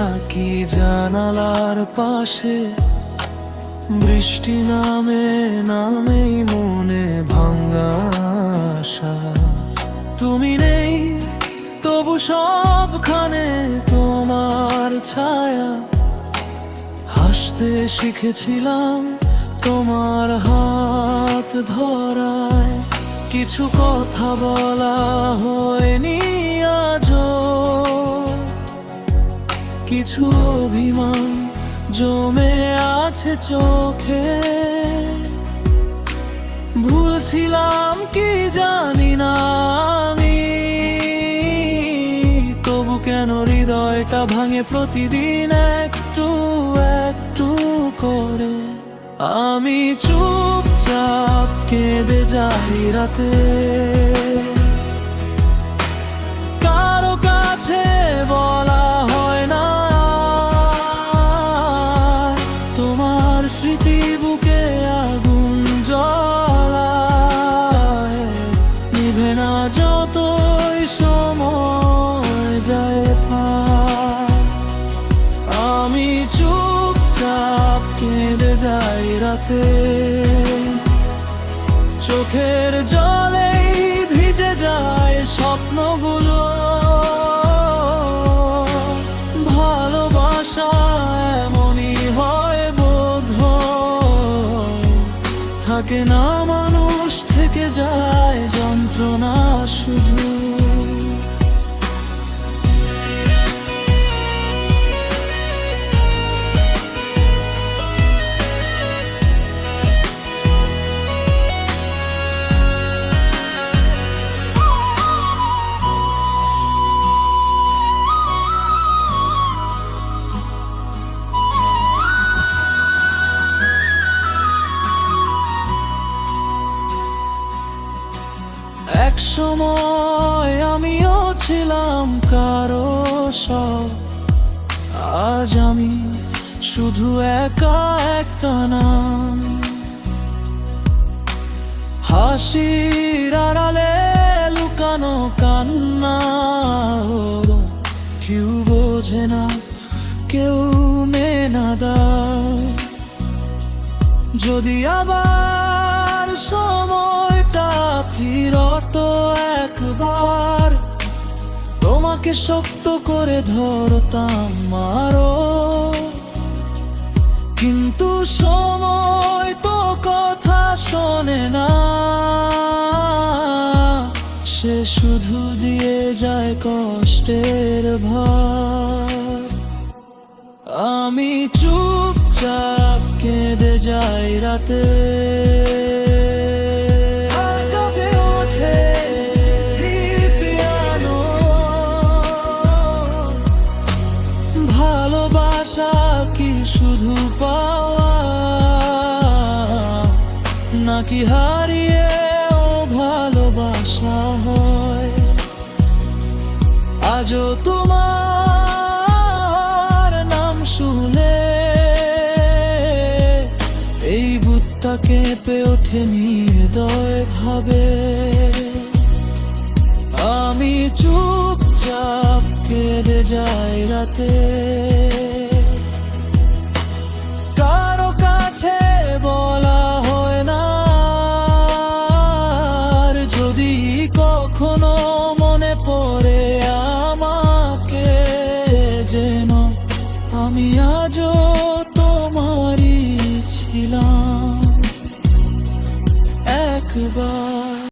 থাকি জানালার পাশে, বৃষ্টি নামে নামেই মনে ভাঙা আশা। তুমি নেই তবু সবখানে তোমার ছায়া, হাসতে শিখেছিলাম তোমার হাত ধরায়। কিছু কথা বলা হয়নি আজও, কিছু অভিমান জমে আছে চোখে। ভুলছিলাম কি জানি না আমি, তবু কেন হৃদয়টা ভাঙে প্রতিদিন একটু একটু করে। আমি চুপচাপ কেঁদে যাই রাতে, কারো কাছে বলা হয় না। তোমার স্মৃতি বুকে আগুন জ্বলায়, নিভে না যতই সময় যায় পার। আমি চুপচাপ কেঁদে যাই রাতে, চোখের জলেই ভিজে যায় স্বপ্নগুলো। ভালোবাসা এমনই হয় বোধহয়, থাকে না মানুষ, থেকে যায় যন্ত্রণা শুধু। এক সময় আমিও ছিলাম কারো সব, আজ আমি শুধু একা একটা নাম। হাসির আড়ালে লুকানো কান্না, কেউ বোঝে না, কেউ মেনে দেয়। যদি আবার সময়টা ফিরত একবার, তোমাকে শক্ত করে ধরতাম আরো। কিন্তু সময় তো কথা শোনে না, সে শুধু দিয়ে যায় কষ্টের ভার। আমি চুপচাপ কেঁদে যাই রাতে, কাঁপে ওঠে পিয়ানো। ভালোবাসা কি শুধু পাওয়া, নাকি হারিয়েও ভালোবাসা হয়? আজও তোমার নাম শুনে এই বুকটা কেঁপে ওঠে নির্দয় ভাবে। আমি চুপচাপ কেঁদে যাই রাতে, কারো কাছে বলা হয় না। আর যদি কখনো মনে পড়ে আমাকে, যেন আমি আজও তোমারই ছিলাম একবার।